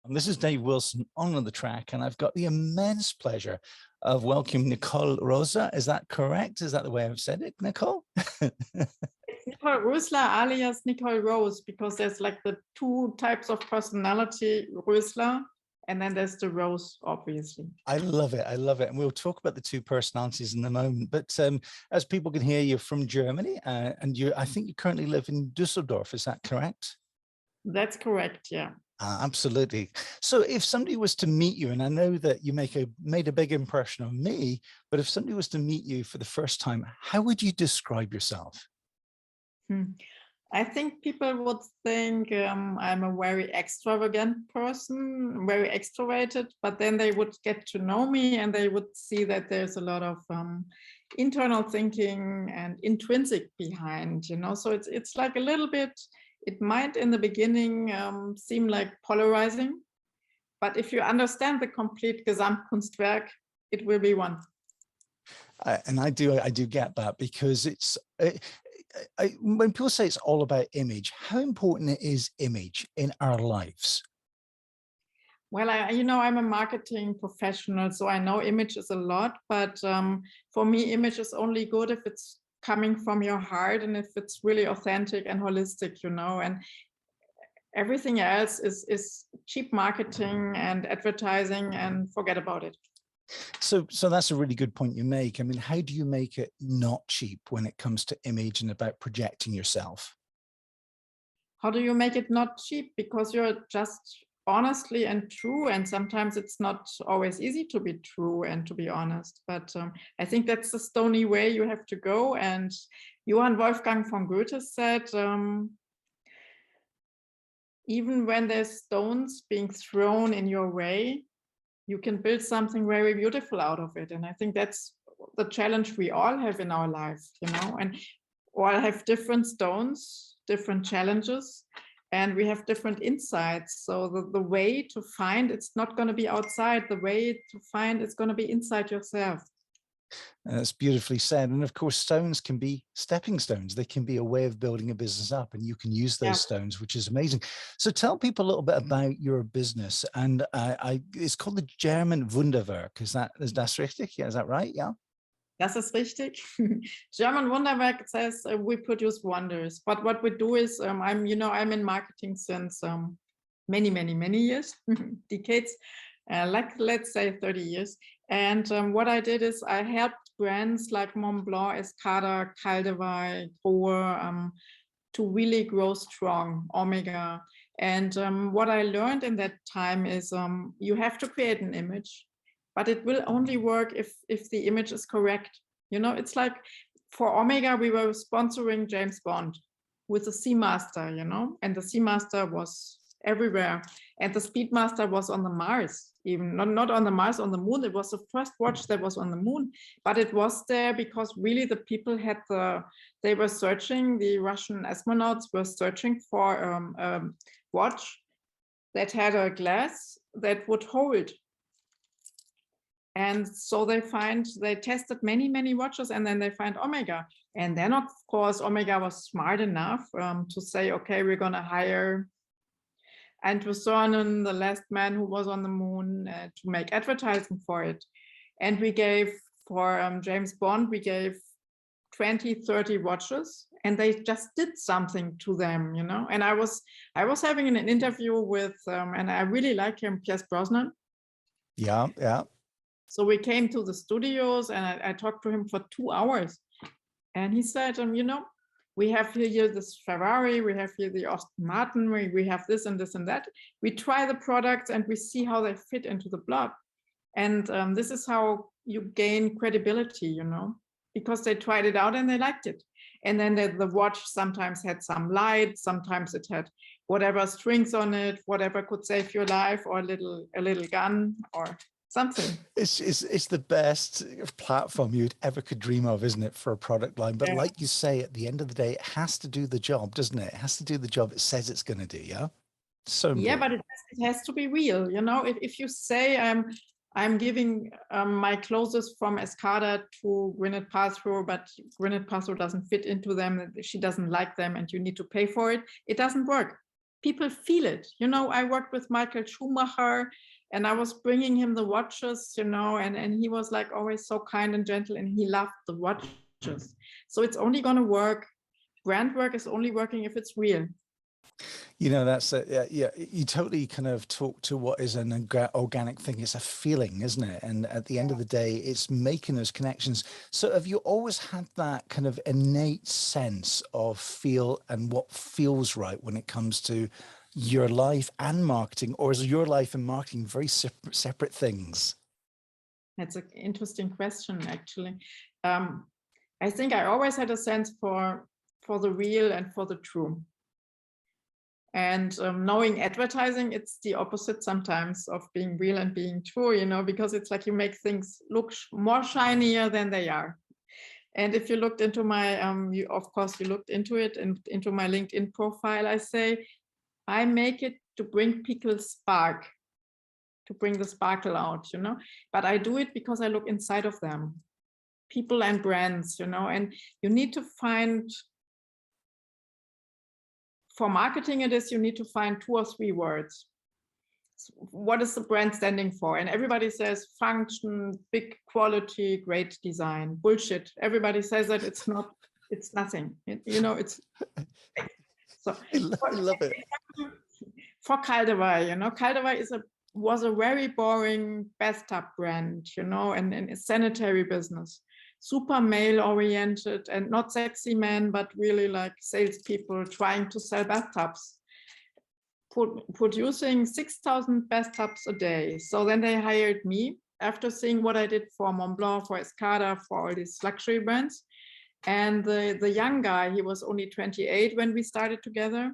This is Dave Wilson on the track, and I've got the immense pleasure of welcoming Nicol Rösler. Is that correct? Is that the way I've said it, Nicol? It's Nicol Rösler alias Nicol Rose, because there's like the two types of personality, Rösler, and then there's the Rose, obviously. I love it. I love it. And we'll talk about the two personalities in a moment. But as people can hear, you're from Germany, and I think you currently live in Düsseldorf. Is that correct? That's correct, yeah. Absolutely. So if somebody was to meet you, and I know that you made a big impression on me, but if somebody was to meet you for the first time, how would you describe yourself? I think people would think I'm a very extravagant person, very extroverted, but then they would get to know me and they would see that there's a lot of internal thinking and intrinsic behind, you know, so it's like a little bit. It might in the beginning seem like polarizing, but if you understand the complete Gesamtkunstwerk, it will be one. And I do get that, because it's when people say it's all about image, how important is image in our lives? Well, I'm a marketing professional, so I know image is a lot, but for me, image is only good if it's coming from your heart and if it's really authentic and holistic, you know, and everything else is cheap marketing and advertising, and forget about it. So that's a really good point you make. I mean, how do you make it not cheap when it comes to image and about projecting yourself? How do you make it not cheap? Because you're just honestly and true, and sometimes it's not always easy to be true and to be honest, but I think that's the stony way you have to go. And Johann Wolfgang von Goethe said, even when there's stones being thrown in your way, you can build something very beautiful out of it. And I think that's the challenge we all have in our life, you know, and all have different stones, different challenges, and we have different insights. So the way to find, it's not going to be outside. The way to find, it's going to be inside yourself. That's beautifully said. And of course, stones can be stepping stones. They can be a way of building a business up, and you can use those stones, which is amazing. So tell people a little bit about your business. And it's called the German Wunderwerk. Is that richtig? Yeah, is that right? Yeah. Das ist richtig. German Wunderwerk says we produce wonders. But what we do is, I'm in marketing since many years, decades, like let's say 30 years. And what I did is I helped brands like Mont Blanc, Escada, Caldewey, Grohe to really grow strong, Omega. And what I learned in that time is you have to create an image, but it will only work if the image is correct. You know, it's like for Omega, we were sponsoring James Bond with the Seamaster, you know, and the Seamaster was everywhere. And the Speedmaster was on the Mars, even not on the Mars, on the moon. It was the first watch that was on the moon, but it was there because really the people they were searching, the Russian astronauts were searching for a watch that had a glass that would hold. And so they tested many watches, and then they find Omega. And then, of course, Omega was smart enough to say, okay, we're going to hire Andrew Cernan, the last man who was on the moon, to make advertising for it. And we gave, for James Bond, we gave 20-30 watches, and they just did something to them, you know. And I was having an interview with, and I really like him, Pierce Brosnan. Yeah. So we came to the studios, and I talked to him for 2 hours. And he said, you know, we have here this Ferrari, we have here the Aston Martin, we have this and this and that. We try the products and we see how they fit into the blog. And this is how you gain credibility, you know, because they tried it out and they liked it. And then the watch sometimes had some light, sometimes it had whatever strings on it, whatever could save your life, or a little gun or something. It's the best platform you'd ever could dream of, isn't it, for a product line? But like you say, at the end of the day, it has to do the job, doesn't it? It has to do the job it says it's going to do. Yeah. So important. Yeah, but it has to be real. You know, if you say I'm giving my clothes from Escada to Gwyneth Paltrow, but Gwyneth Paltrow doesn't fit into them, she doesn't like them, and you need to pay for it, it doesn't work. people feel it. You know, I worked with Michael Schumacher and I was bringing him the watches, you know, and he was like always so kind and gentle and he loved the watches. So it's only going to work. Brand work is only working if it's real. You know, that's yeah, you totally kind of talk to what is an organic thing. It's a feeling, isn't it? And at the end of the day, it's making those connections. So have you always had that kind of innate sense of feel and what feels right when it comes to your life and marketing, or is your life and marketing very separate things? That's an interesting question, actually. I think I always had a sense for the real and for the true. And knowing advertising, it's the opposite sometimes of being real and being true, you know, because it's like you make things look more shinier than they are. And if you looked into my, of course, you looked into it and into my LinkedIn profile, I say, I make it to bring people's spark, to bring the sparkle out, you know, but I do it because I look inside of them, people and brands, you know, and you need to find, for marketing it is, you need to find 2 or 3 words. What is the brand standing for? And everybody says function, big quality, great design. Bullshit. Everybody says that. It's not, it's nothing. You know, it's so I love it. For Caldaway, you know, Caldaway was a very boring bathtub brand, you know, and a sanitary business. Super male oriented and not sexy men, but really like salespeople trying to sell bathtubs, producing 6,000 bathtubs a day. So then they hired me after seeing what I did for Montblanc, for Escada, for all these luxury brands. And the young guy, he was only 28 when we started together,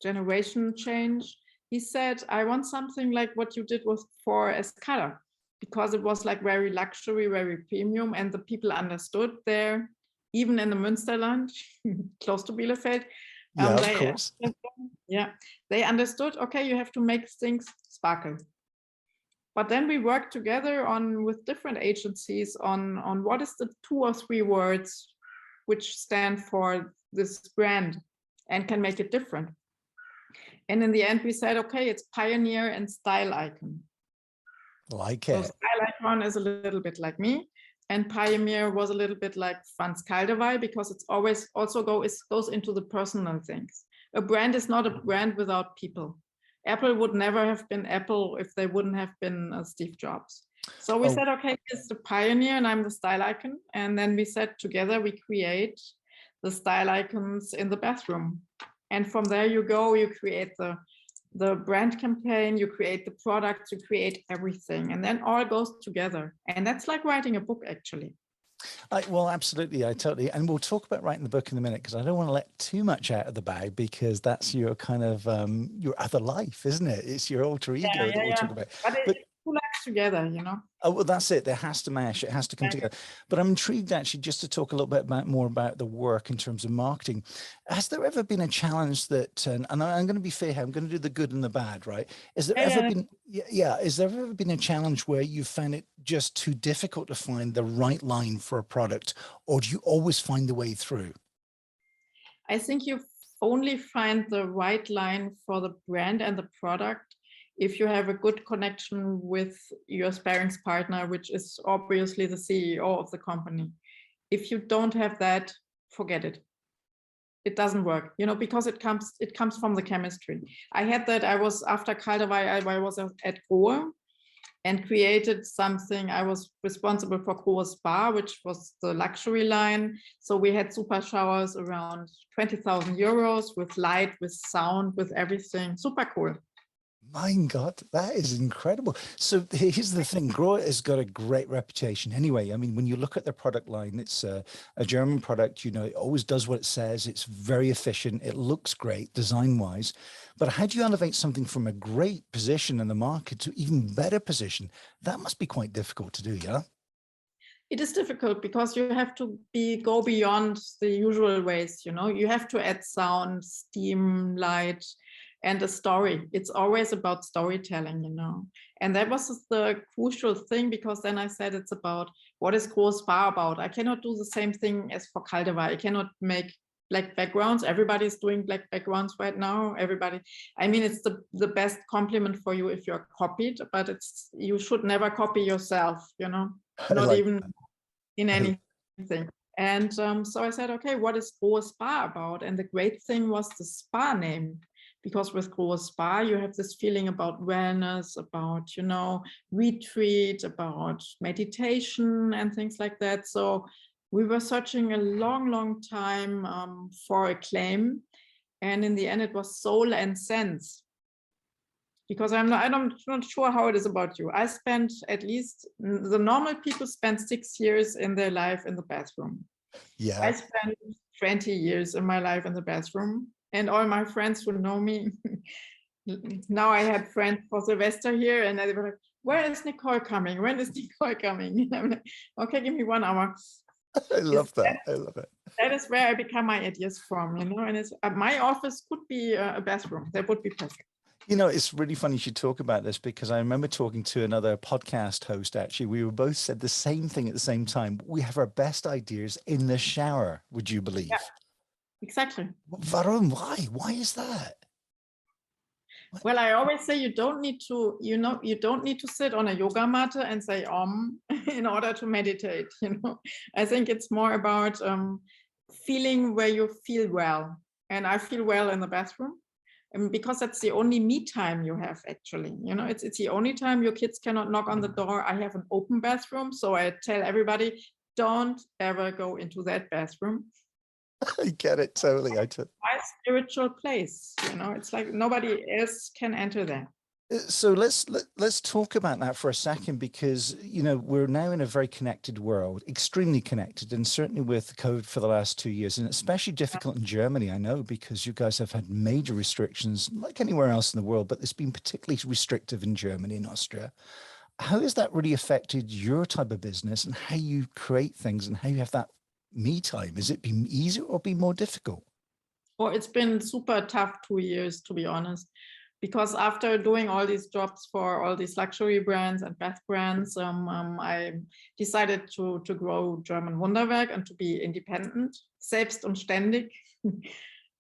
generation change. He said, I want something like what you did was for Escada, because it was like very luxury, very premium, and the people understood there, even in the Münsterland, close to Bielefeld. Yeah, of course. Yeah, they understood, okay, you have to make things sparkle. But then we worked together with different agencies on what is the 2 or 3 words which stand for this brand and can make it different. And in the end, we said, okay, it's pioneer and style icon. Like it. So style icon is a little bit like me, and pioneer was a little bit like Franz Caldaway, because it's always also goes into the personal things. A brand is not a brand without people. Apple would never have been Apple if they wouldn't have been Steve Jobs. So we said, okay, he's the pioneer and I'm the style icon. And then we said together we create the style icons in the bathroom. And from there you go, you create the brand campaign, you create the products, you create everything, and then all goes together. And that's like writing a book, actually. Well, absolutely. I totally, and we'll talk about writing the book in a minute, because I don't want to let too much out of the bag, because that's your kind of your other life, isn't it? It's your alter ego that we'll talk about. But two lives together, you know. Oh, well, that's it. There has to mash. It has to come together. But I'm intrigued, actually, just to talk a little bit more about the work in terms of marketing. Has there ever been a challenge that, and I'm going to be fair here, I'm going to do the good and the bad, right? Is there ever been, is there ever been a challenge where you found it just too difficult to find the right line for a product, or do you always find the way through? I think you only find the right line for the brand and the product if you have a good connection with your sparring partner, which is obviously the CEO of the company. If you don't have that, forget it. It doesn't work, you know, because it comes from the chemistry. I had that. I was after Caldaway, I was at Grohe and created something. I was responsible for Grohe Spa, which was the luxury line. So we had super showers around 20,000 euros with light, with sound, with everything. Super cool. My God, that is incredible. So here's the thing, Grohe has got a great reputation anyway. I mean, when you look at their product line, it's a German product, you know, it always does what it says. It's very efficient. It looks great design wise. But how do you elevate something from a great position in the market to even better position? That must be quite difficult to do, yeah? It is difficult because you have to go beyond the usual ways, you know, you have to add sound, steam, light, and a story. It's always about storytelling, you know. And that was the crucial thing, because then I said it's about what is Grohe Spa about. I cannot do the same thing as for Caldaway. I cannot make black backgrounds. Everybody's doing black backgrounds right now. Everybody, I mean, it's the best compliment for you if you're copied, but you should never copy yourself, you know, not like even that. in anything. And so I said, okay, what is Grohe Spa about? And the great thing was the spa name, because with Grohe Spa, you have this feeling about wellness, about, you know, retreat, about meditation and things like that. So we were searching a long time for a claim. And in the end, it was Soul and Sense. Because I'm not sure how it is about you. I spent at least, the normal people spend 6 years in their life in the bathroom. Yeah. I spent 20 years in my life in the bathroom. And all my friends who know me, now I had friends for Sylvester here, and they were like, where is Nicole coming? When is Nicole coming? And I'm like, okay, give me 1 hour. I love that. I love it. That is where I become my ideas from, you know, and it's my office could be a bathroom. That would be perfect. You know, it's really funny you should talk about this, because I remember talking to another podcast host, actually. We were both said the same thing at the same time. We have our best ideas in the shower, would you believe? Yeah, exactly. Warum? Why? Why is that? Well, I always say you don't need to, you don't need to sit on a yoga mat and say in order to meditate, you know. I think it's more about feeling where you feel well. And I feel well in the bathroom. Because that's the only me time you have, actually. You know, it's the only time your kids cannot knock on the door. I have an open bathroom, so I tell everybody, don't ever go into that bathroom. I get it totally. My spiritual place, you know, it's like nobody else can enter there. So let's talk about that for a second, because, you know, we're now in a very connected world, extremely connected, and certainly with COVID for the last 2 years, and especially difficult in Germany, I know, because you guys have had major restrictions like anywhere else in the world, but it's been particularly restrictive in Germany and Austria. How has that really affected your type of business and how you create things and how you have that me time? Has it been easier or been more difficult? Well, it's been super tough 2 years, to be honest. Because after doing all these jobs for all these luxury brands and bath brands, I decided to grow German Wunderwerk and to be independent, selbst und ständig.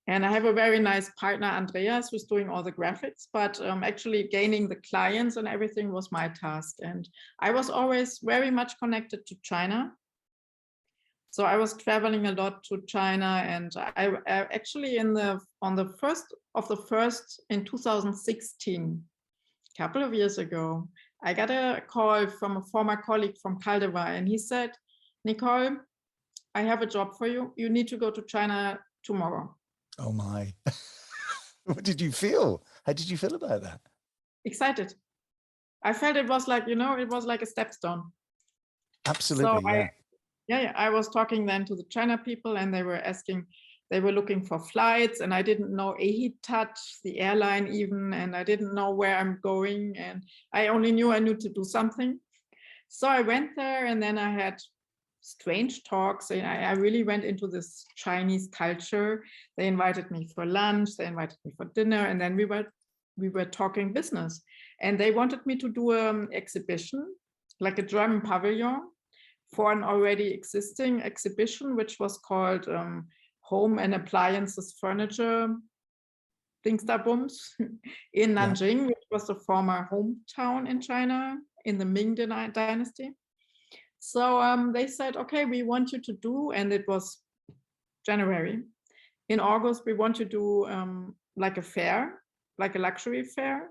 And I have a very nice partner, Andreas, who's doing all the graphics, but actually gaining the clients and everything was my task. And I was always very much connected to China. So I was traveling a lot to China, and I actually on the first in 2016, a couple of years ago, I got a call from a former colleague from Caldewey, and he said, Nicole, I have a job for you. You need to go to China tomorrow. Oh my. What did you feel? How did you feel about that? Excited. I felt it was like, you know, it was like a stepstone. Absolutely, so yeah. I was talking then to the China people, and they were looking for flights, and I didn't know EHITAT, the airline even, and I didn't know where I'm going, and I only knew I knew to do something. So I went there, and then I had strange talks, and I really went into this Chinese culture. They invited me for lunch, they invited me for dinner, and then we were talking business, and they wanted me to do an exhibition, like a German pavilion, for an already existing exhibition, which was called Home and Appliances Furniture Dingsdabums in Nanjing, which was the former hometown in China in the Ming Dynasty. So they said, okay, we want you to do, and it was January. In August, we want you to do like a fair, like a luxury fair,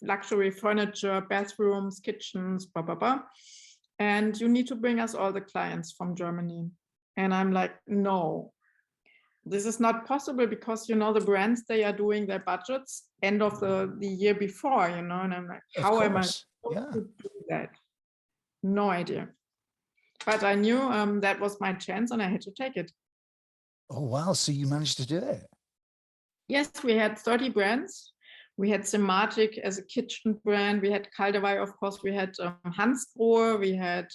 luxury furniture, bathrooms, kitchens, blah, blah, blah. And you need to bring us all the clients from Germany. And I'm like, no, this is not possible, because, you know, the brands, they are doing their budgets end of the year before, you know, and I'm like, how am I supposed to do that? No idea. But I knew that was my chance, and I had to take it. Oh, wow. So you managed to do it? Yes, we had 30 brands. We had Thematic as a kitchen brand. We had Caldewey, of course. We had Hansgrohe. We had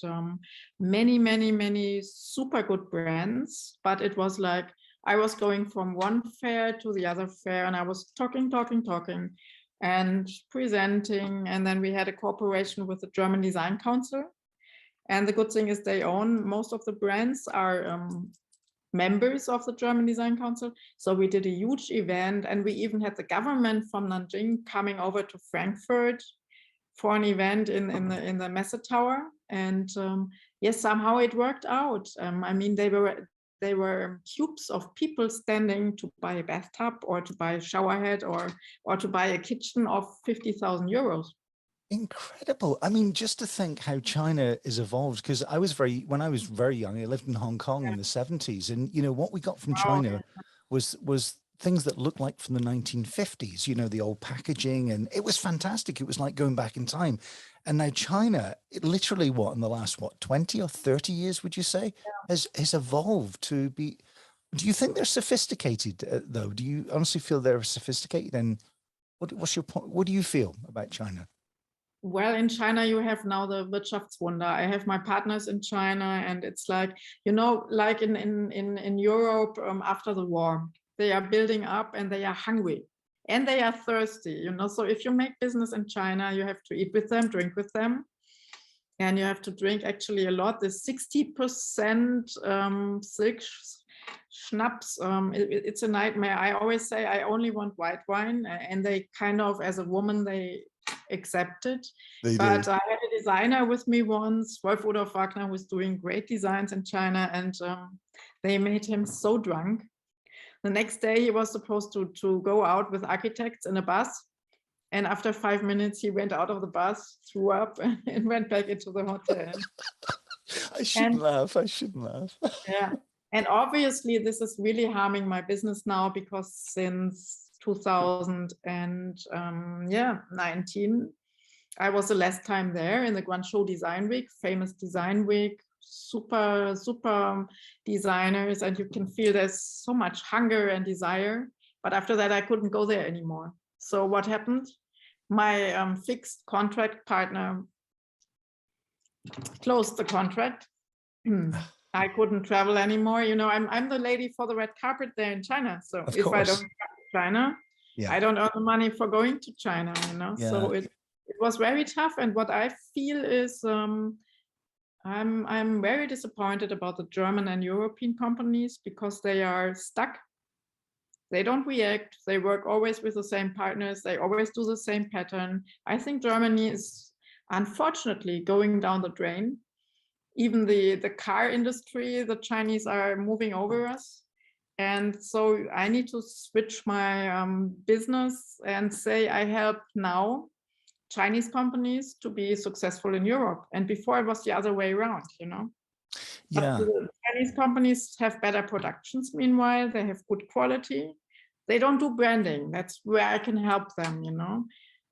many super good brands. But it was like I was going from one fair to the other fair, and I was talking and presenting. And then we had a cooperation with the German Design Council. And the good thing is they own most of the brands are members of the German Design Council. So we did a huge event, and we even had the government from Nanjing coming over to Frankfurt for an event in the Messe Tower. And yes, somehow it worked out. I mean, they were cubes of people standing to buy a bathtub or to buy a shower head or to buy a kitchen of 50,000 euros. Incredible. I mean, just to think how China is evolved, because when I was very young, I lived in Hong Kong in the 70s. And, you know, what we got from China was things that looked like from the 1950s, you know, the old packaging, and it was fantastic. It was like going back in time. And now China, it literally in the last, 20 or 30 years, would you say, has evolved to be, do you think they're sophisticated though? Do you honestly feel they're sophisticated? And what's your point? What do you feel about China? Well, in China, you have now the Wirtschaftswunder. I have my partners in China, and it's like, you know, like in Europe after the war, they are building up and they are hungry and they are thirsty, you know. So if you make business in China, you have to eat with them, drink with them, and you have to drink actually a lot. The 60% silk schnapps, it's a nightmare. I always say I only want white wine, and they kind of, as a woman, they accept it. But I had a designer with me once, Wolf Rudolf Wagner, who was doing great designs in China, and they made him so drunk. The next day he was supposed to go out with architects in a bus, and after 5 minutes he went out of the bus, threw up, and went back into the hotel. I shouldn't laugh. Yeah, and obviously this is really harming my business now, because since 2019 I was the last time there in the Guangzhou Design Week, famous design week, super designers, and you can feel there's so much hunger and desire. But after that I couldn't go there anymore. So what happened? My fixed contract partner closed the contract. I couldn't travel anymore. You know, I'm the lady for the red carpet there in China. So if I don't come to China, I don't earn the money for going to China, you know. So it was very tough. And what I feel is I'm very disappointed about the German and European companies, because they are stuck. They don't react. They work always with the same partners. They always do the same pattern. I think Germany is unfortunately going down the drain. Even the car industry, the Chinese are moving over us. And so I need to switch my business and say I help now Chinese companies to be successful in Europe. And before it was the other way around, you know. Yeah. But the Chinese companies have better productions. Meanwhile, they have good quality. They don't do branding. That's where I can help them, you know.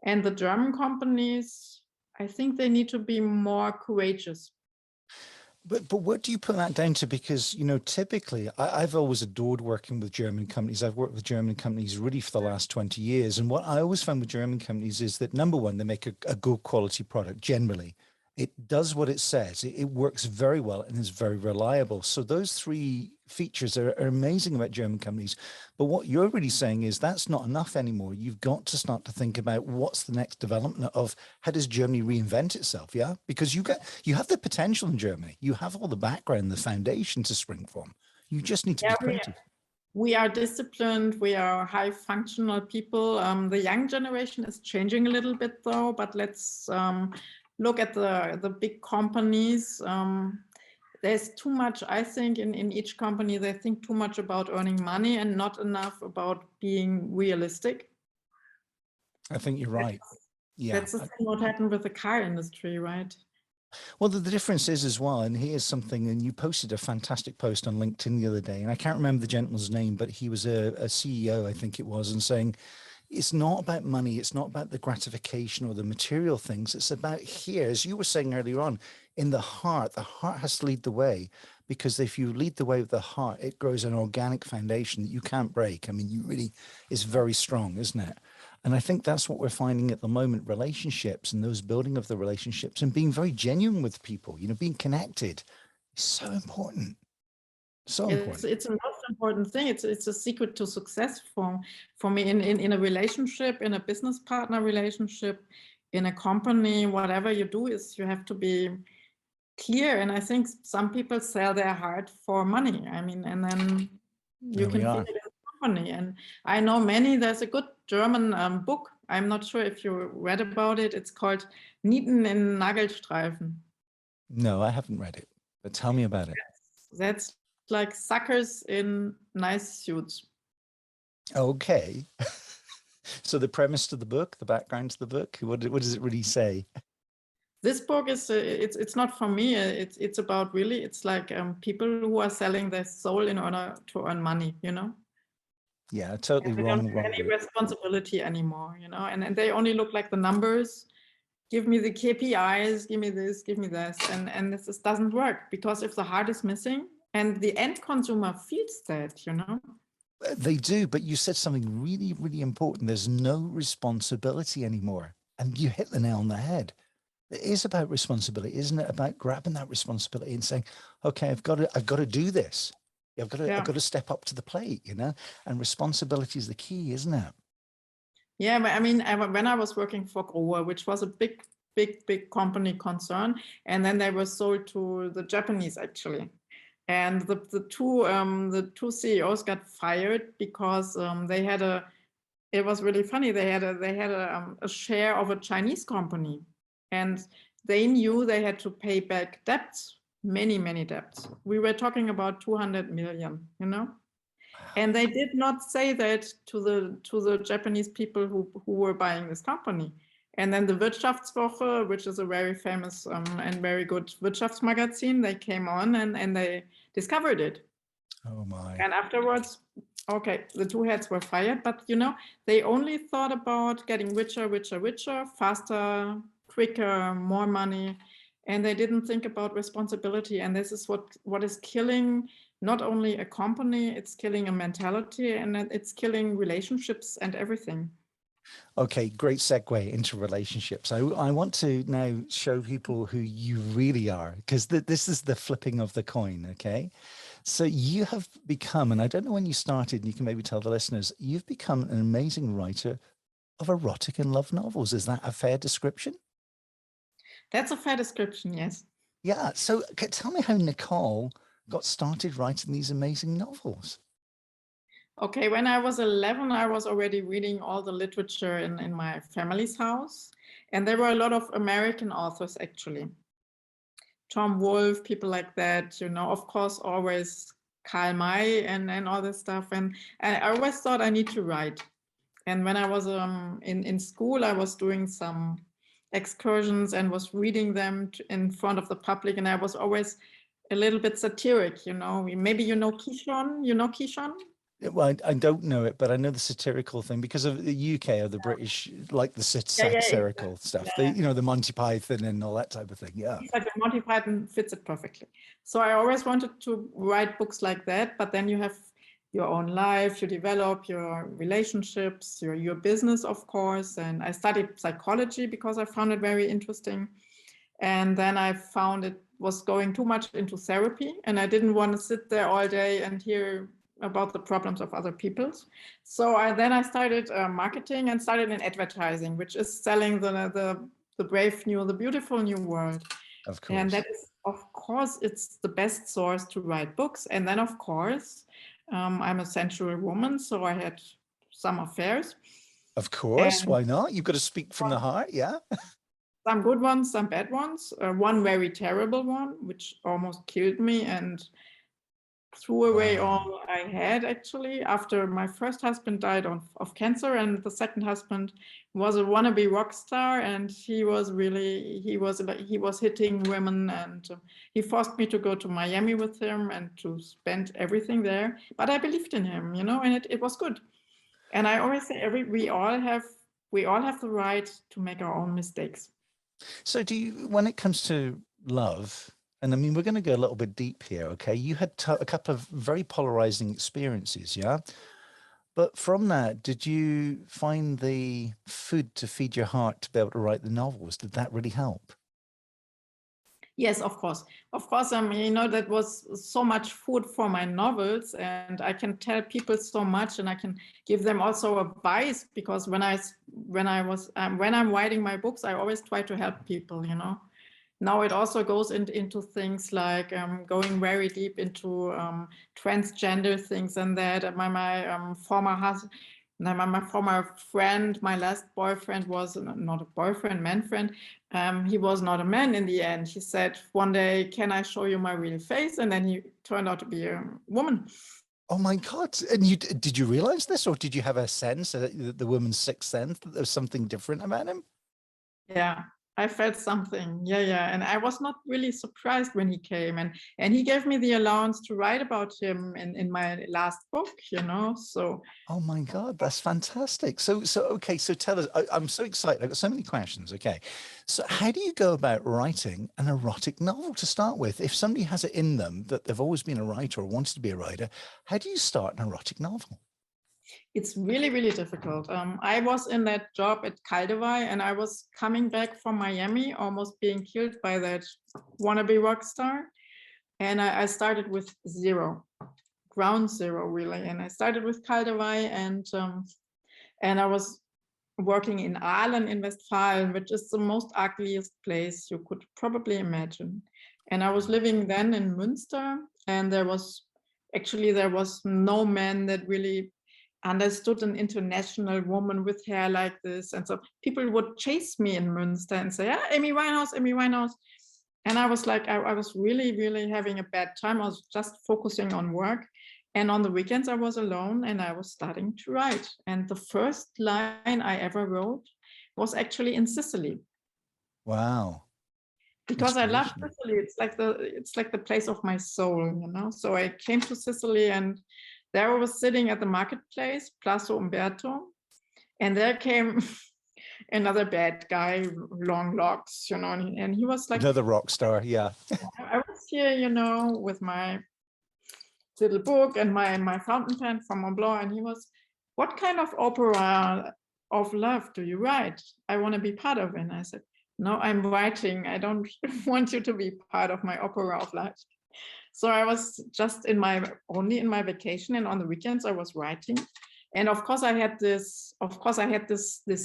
And the German companies, I think they need to be more courageous. But what do you put that down to? Because, you know, typically I've always adored working with German companies. I've worked with German companies really for the last 20 years. And what I always found with German companies is that, number one, they make a good quality product generally. It does what it says. It works very well and is very reliable. So those three features are amazing about German companies. But what you're really saying is that's not enough anymore. You've got to start to think about what's the next development of how does Germany reinvent itself? Yeah, because you have the potential in Germany. You have all the background, the foundation to spring from. You just need to be creative. We are disciplined. We are high functional people. The young generation is changing a little bit though, but let's look at the big companies. There's too much, I think, in each company. They think too much about earning money and not enough about being realistic. I think you're right. That's the thing what happened with the car industry, right? Well, the difference is as well, and here's something, and you posted a fantastic post on LinkedIn the other day, and I can't remember the gentleman's name, but he was a CEO, I think it was, and saying, it's not about money. It's not about the gratification or the material things. It's about here, as you were saying earlier on, in the heart has to lead the way, because if you lead the way with the heart, it grows an organic foundation that you can't break. I mean, you really, it's very strong, isn't it? And I think that's what we're finding at the moment, relationships and those building of the relationships and being very genuine with people, you know, being connected is so important. So important. It's a most important thing. It's a secret to success for me in a relationship, in a business partner relationship, in a company. Whatever you do is you have to be clear. And I think some people sell their heart for money. I mean, and then you can feel it in the company. And I know many, there's a good German book. I'm not sure if you read about it. It's called Nieten in Nagelstreifen. No, I haven't read it, but tell me about it. That's like suckers in nice suits. Okay. So the premise to the book, the background to the book, what does it really say? This book is it's not for me. It's about really, it's like people who are selling their soul in order to earn money, you know. Yeah, totally They wrong. don't have any responsibility anymore, you know, and they only look like the numbers. Give me the KPIs, give me this, give me this, and this doesn't work, because if the heart is missing and the end consumer feels that, you know. They do, but you said something really, really important. There's no responsibility anymore, and you hit the nail on the head. It is about responsibility, isn't it? About grabbing that responsibility and saying, "Okay, I've got to do this. I've got to step up to the plate," you know. And responsibility is the key, isn't it? Yeah, but I mean, when I was working for Grohe, which was a big company concern, and then they were sold to the Japanese actually, and the two CEOs got fired because they had it was really funny. They had a share of a Chinese company, and they knew they had to pay back debts, many debts. We were talking about 200 million, you know. And they did not say that to the Japanese people who were buying this company. And then the Wirtschaftswoche, which is a very famous and very good Wirtschaftsmagazin, they came on and they discovered it. Oh my. And afterwards, okay, the two heads were fired, but you know, they only thought about getting richer, faster, quicker, more money. And they didn't think about responsibility. And this is what is killing not only a company, it's killing a mentality, and it's killing relationships and everything. Okay, great segue into relationships. I want to now show people who you really are, because this is the flipping of the coin, okay? So you have become, and I don't know when you started, and you can maybe tell the listeners, you've become an amazing writer of erotic and love novels. Is that a fair description? That's a fair description, yes. Yeah, so tell me how Nicol got started writing these amazing novels. Okay, when I was 11, I was already reading all the literature in my family's house. And there were a lot of American authors, actually. Tom Wolfe, people like that, you know, of course, always Karl May and all this stuff. And I always thought I need to write. And when I was in school, I was doing some excursions and was reading them in front of the public. And I was always a little bit satiric, you know. Maybe you know Kishon? You know Kishon? Well, I don't know it, but I know the satirical thing because of the UK or the British, like the satirical stuff. Yeah. You know, the Monty Python and all that type of thing. Yeah. Exactly. Monty Python fits it perfectly. So I always wanted to write books like that, but then you have your own life, you develop your relationships, your business, of course. And I studied psychology because I found it very interesting. And then I found it was going too much into therapy, and I didn't want to sit there all day and hear about the problems of other people. So I started marketing and started in advertising, which is selling the brave new, the beautiful new world. Of course. And that is, of course, it's the best source to write books. And then, of course, I'm a sensual woman, so I had some affairs. Of course, why not? You've got to speak from the heart, yeah? Some good ones, some bad ones. One very terrible one, which almost killed me and threw away all I had, actually, after my first husband died of cancer, and the second husband was a wannabe rock star, and he was hitting women, and he forced me to go to Miami with him and to spend everything there. But I believed in him, you know, and it was good. And I always say we all have the right to make our own mistakes. So when it comes to love, and I mean, we're going to go a little bit deep here, okay? You had a couple of very polarizing experiences, yeah? But from that, did you find the food to feed your heart to be able to write the novels? Did that really help? Yes, of course. Of course, you know, that was so much food for my novels, and I can tell people so much, and I can give them also advice, because when I'm writing my books, I always try to help people, you know. now it also goes into things like going very deep into transgender things, and that my former husband, my former friend, my last boyfriend was not a boyfriend, man friend. He was not a man in the end. He said one day, "Can I show you my real face?" And then he turned out to be a woman. Oh my God. And did you realize this, or did you have a sense, the woman's sixth sense, that there was something different about him? Yeah, I felt something. Yeah. And I was not really surprised when he came, and he gave me the allowance to write about him in my last book, so. Oh my God, that's fantastic. So okay, so tell us, I'm so excited. I've got so many questions. Okay. So how do you go about writing an erotic novel to start with? If somebody has it in them that they've always been a writer or wanted to be a writer, how do you start an erotic novel? It's really, really difficult. I was in that job at Kaldewey, and I was coming back from Miami, almost being killed by that wannabe rock star. And I started with zero, ground zero, really. And I started with Kaldewey, and I was working in Aalen in Westfalen, which is the most ugliest place you could probably imagine. And I was living then in Münster, and there was no man that really understood an international woman with hair like this. And so people would chase me in Münster and say, Amy Winehouse, Amy Winehouse. And I was like, I was really, really having a bad time. I was just focusing on work. And on the weekends, I was alone and I was starting to write. And the first line I ever wrote was actually in Sicily. Wow. Because I love Sicily. It's like the place of my soul, So I came to Sicily, and there I was sitting at the marketplace, Plaza Umberto, and there came another bad guy, long locks, and he was like, another rock star. Yeah. I was here, with my little book and my fountain pen from Mont Blanc, and he was, "What kind of opera of love do you write? I want to be part of it." And I said, "No, I'm writing. I don't want you to be part of my opera of life." So I was just only in my vacation, and on the weekends I was writing. And of course I had this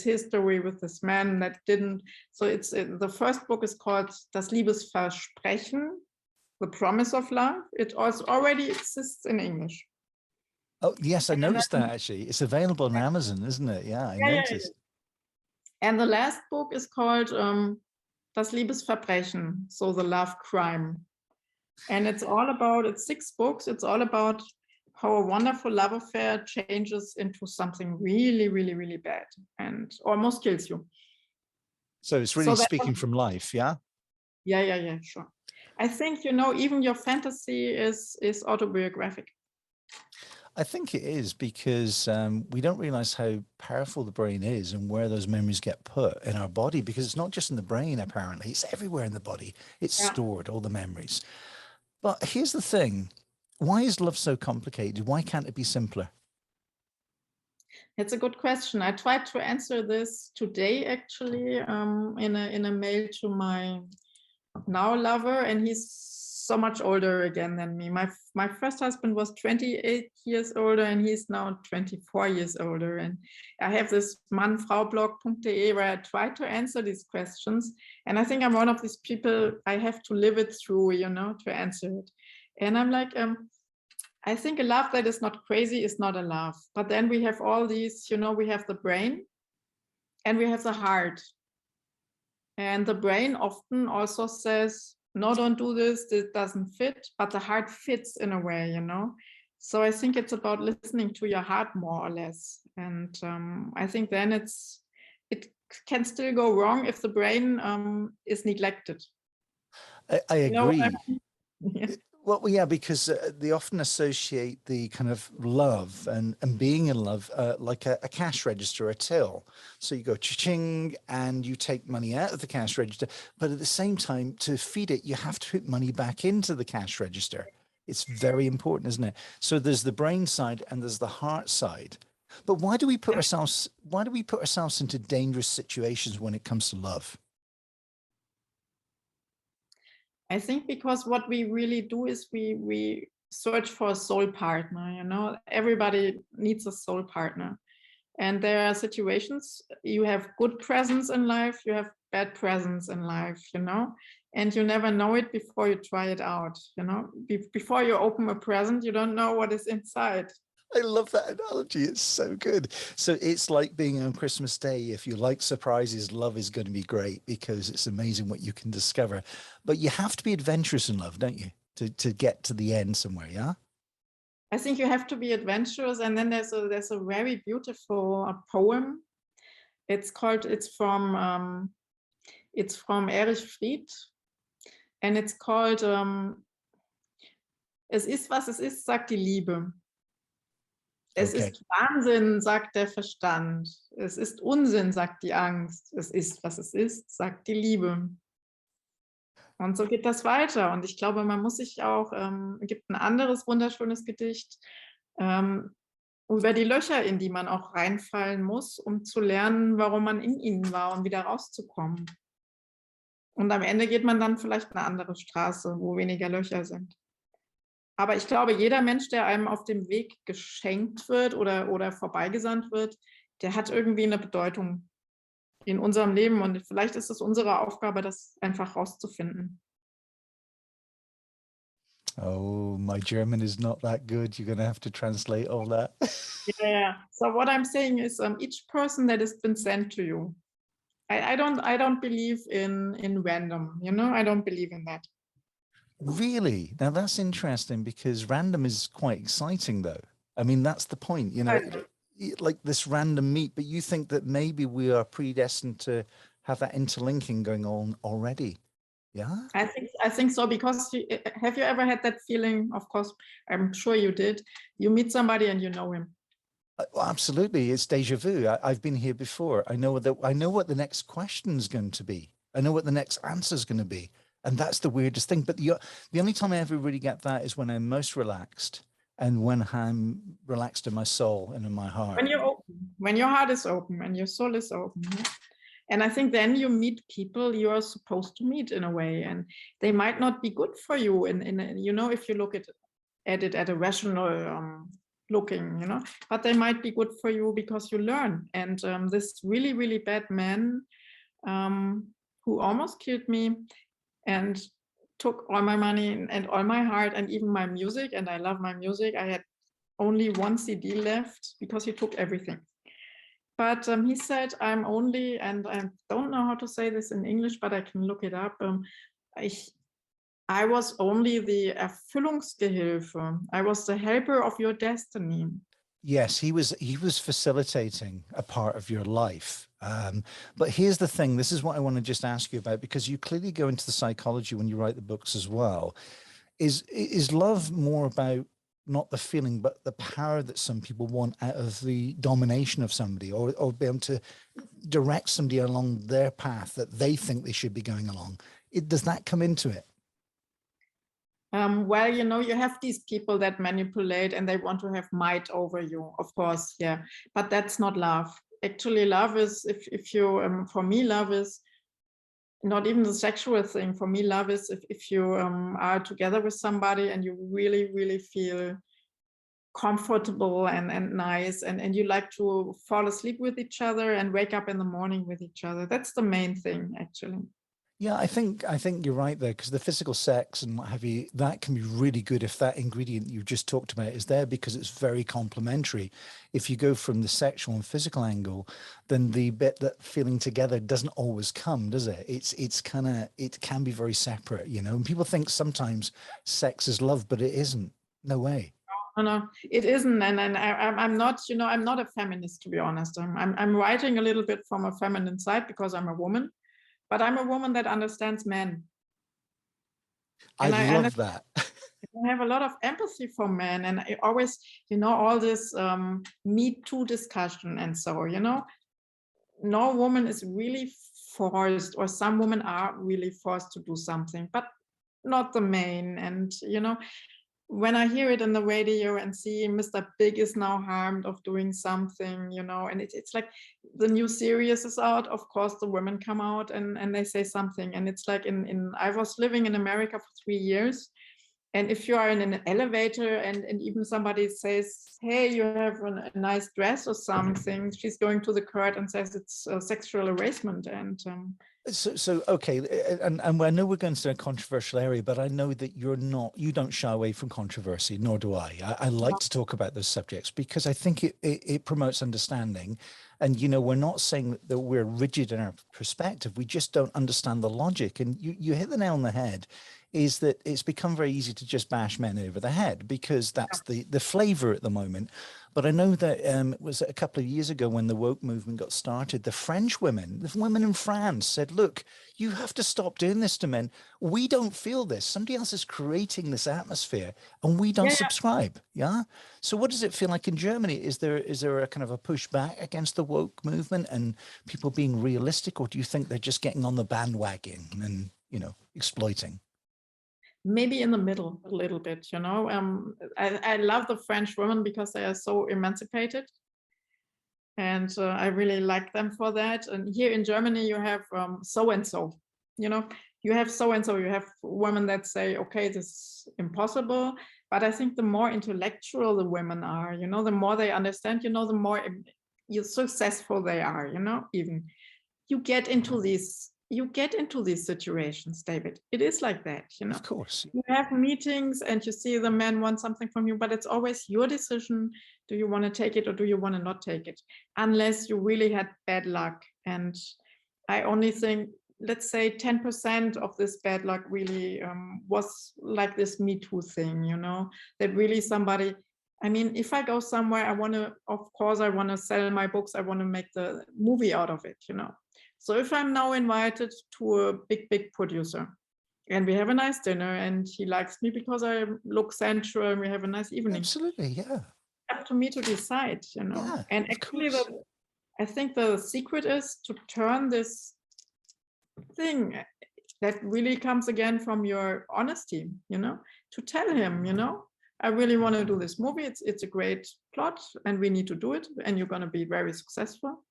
history with this man that didn't. So the first book is called Das Liebesversprechen, The Promise of Love. It also already exists in English. Oh yes, I noticed that actually. It's available on Amazon, isn't it? Yeah, I noticed. Yeah. And the last book is called Das Liebesverbrechen, so the love crime. And it's 6 books. It's all about how a wonderful love affair changes into something really, really, really bad and almost kills you. So it's really speaking from life, yeah? Yeah, sure. I think, even your fantasy is autobiographic. I think it is, because we don't realize how powerful the brain is and where those memories get put in our body, because it's not just in the brain, apparently. It's everywhere in the body. It's stored, all the memories. But here's the thing. Why is love so complicated? Why can't it be simpler? It's a good question. I tried to answer this today, actually, in a mail to my now lover, and he's so much older again than me. My first husband was 28 years older, and he's now 24 years older. And I have this mannfraublog.de where I try to answer these questions. And I think I'm one of these people, I have to live it through, to answer it. And I'm like, I think a love that is not crazy is not a love. But then we have all these, we have the brain and we have the heart. And the brain often also says, no, don't do this, this doesn't fit, but the heart fits in a way, So I think it's about listening to your heart more or less. And I think then it can still go wrong if the brain is neglected. I agree. Yeah. Well, yeah, because they often associate the kind of love and being in love like a cash register, a till. So you go cha-ching and you take money out of the cash register. But at the same time, to feed it, you have to put money back into the cash register. It's very important, isn't it? So there's the brain side and there's the heart side. But why do we put ourselves into dangerous situations when it comes to love? I think because what we really do is we search for a soul partner, Everybody needs a soul partner. And there are situations you have good presence in life, you have bad presence in life, you know, and you never know it before you try it out, you know. Before you open a present, you don't know what is inside. I love that analogy. It's so good. So it's like being on Christmas Day. If you like surprises, love is going to be great because it's amazing what you can discover. But you have to be adventurous in love, don't you? To get to the end somewhere, yeah? I think you have to be adventurous. And then there's a very beautiful poem. It's from Erich Fried, and it's called Es ist, was es ist, sagt die Liebe. Es Okay. ist Wahnsinn, sagt der Verstand. Es ist Unsinn, sagt die Angst. Es ist, was es ist, sagt die Liebe. Und so geht das weiter. Und ich glaube, man muss sich auch, gibt ein anderes wunderschönes Gedicht, über die Löcher, in die man auch reinfallen muss, um zu lernen, warum man in ihnen war, um wieder rauszukommen. Und am Ende geht man dann vielleicht eine andere Straße, wo weniger Löcher sind. Aber ich glaube, jeder Mensch, der einem auf dem Weg geschenkt wird oder vorbeigesandt wird, der hat irgendwie eine Bedeutung in unserem Leben. Und vielleicht ist es unsere Aufgabe, das einfach rauszufinden. Oh, my German is not that good. You're going to have to translate all that. Yeah. So what I'm saying is, each person that has been sent to you, I don't believe in random. You know, I don't believe in that. Really? Now that's interesting because random is quite exciting though. I mean, that's the point, you know, like this random meet, but you think that maybe we are predestined to have that interlinking going on already. Yeah? I think so, because have you ever had that feeling? Of course, I'm sure you did. You meet somebody and you know him. Absolutely. It's deja vu. I've been here before. I know what the next question is going to be. I know what the next answer is going to be. And that's the weirdest thing. But the only time I ever really get that is when I'm most relaxed and when I'm relaxed in my soul and in my heart. When you're open, when your heart is open and your soul is open. Yeah? And I think then you meet people you are supposed to meet in a way, and they might not be good for you. In you know, if you look at it at a rational looking, you know, but they might be good for you because you learn. And this really, really bad man who almost killed me and took all my money and all my heart and even my music, and I love my music. I had only one CD left because he took everything. But he said, I'm only, and I don't know how to say this in English, but I can look it up. I was only the Erfüllungsgehilfe. I was the helper of your destiny. Yes, he was facilitating a part of your life. But here's the thing. This is what I want to just ask you about, because you clearly go into the psychology when you write the books as well. Is love more about not the feeling, but the power that some people want out of the domination of somebody, or be able to direct somebody along their path that they think they should be going along? Does that come into it? Well, you know, you have these people that manipulate and they want to have might over you, of course, yeah. But that's not love. Actually, love is, if you, for me, love is not even the sexual thing. For me, love is if you are together with somebody and you really, really feel comfortable and nice, and you like to fall asleep with each other and wake up in the morning with each other. That's the main thing, actually. Yeah, I think you're right there, because the physical sex and what have you, that can be really good if that ingredient you just talked about is there, because it's very complementary. If you go from the sexual and physical angle, then the bit that feeling together doesn't always come, does it? It can be very separate, you know. And people think sometimes sex is love, but it isn't. No way. No, it isn't. And I'm not, you know, I'm not a feminist, to be honest. I'm writing a little bit from a feminine side because I'm a woman. But I'm a woman that understands men. And I love that. I have a lot of empathy for men, and I always, you know, all this Me Too discussion and so, you know, no woman is really forced, or some women are really forced to do something, but not the main. And, you know, when I hear it in the radio and see Mr. Big is now harmed of doing something, you know, and it's like the new series is out, of course the women come out and they say something. And it's like I was living in America for 3 years, And if you are in an elevator and even somebody says, hey, you have a nice dress or something, she's going to the court and says it's sexual harassment. And so okay, and I know we're going to a controversial area, but I know that you don't shy away from controversy, nor do I. I like to talk about those subjects because I think it promotes understanding. And, you know, we're not saying that we're rigid in our perspective. We just don't understand the logic. And you hit the nail on the head, is that it's become very easy to just bash men over the head because that's the flavor at the moment. But I know that it was a couple of years ago when the woke movement got started, the women in France said, look, you have to stop doing this to men. We don't feel this. Somebody else is creating this atmosphere and we don't subscribe. Yeah. So what does it feel like in Germany? Is there a kind of a pushback against the woke movement and people being realistic, or do you think they're just getting on the bandwagon and, you know, exploiting? Maybe in the middle a little bit, you know. I love the French women because they are so emancipated, and I really like them for that. And here in Germany, you have so and so, you know, you have so and so. You have women that say, okay, this is impossible. But I think the more intellectual the women are, you know, the more they understand, you know, the more successful they are, you know. Even you get into these situations, David. It is like that, you know. Of course. You have meetings and you see the man wants something from you, but it's always your decision. Do you want to take it or do you want to not take it? Unless you really had bad luck. And I only think, let's say 10% of this bad luck really was like this Me Too thing, you know, that really somebody, I mean, if I go somewhere, of course, I want to sell my books. I want to make the movie out of it, you know. So if I'm now invited to a big producer and we have a nice dinner and he likes me because I look sensual and we have a nice evening. Absolutely, yeah. Up to me to decide, you know. Yeah, and actually, I think the secret is to turn this thing that really comes again from your honesty, you know, to tell him, you know, I really want to do this movie. It's a great plot and we need to do it and you're going to be very successful.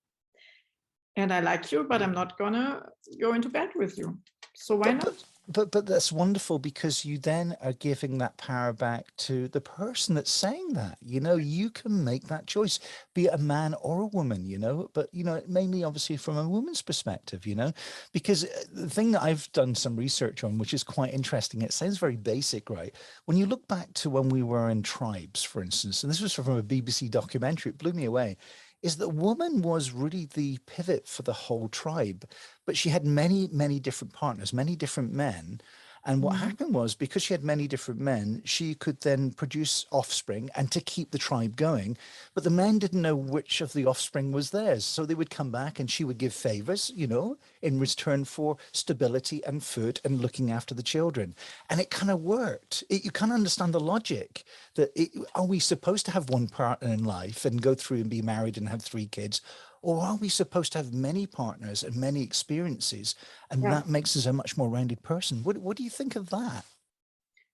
And I like you, but I'm not gonna go into bed with you. So why not? But that's wonderful because you then are giving that power back to the person that's saying that. You know, you can make that choice, be it a man or a woman, you know, but, you know, mainly obviously from a woman's perspective, you know, because the thing that I've done some research on, which is quite interesting, it sounds very basic, right? When you look back to when we were in tribes, for instance, and this was from a BBC documentary, it blew me away, is that woman was really the pivot for the whole tribe, but she had many different partners, many different men. And what happened was, because she had many different men, she could then produce offspring and to keep the tribe going. But the men didn't know which of the offspring was theirs. So they would come back and she would give favors, you know, in return for stability and food and looking after the children. And it kind of worked. You kind of understand the logic that are we supposed to have one partner in life and go through and be married and have 3 kids? Or are we supposed to have many partners and many experiences, and that makes us a much more rounded person? What do you think of that?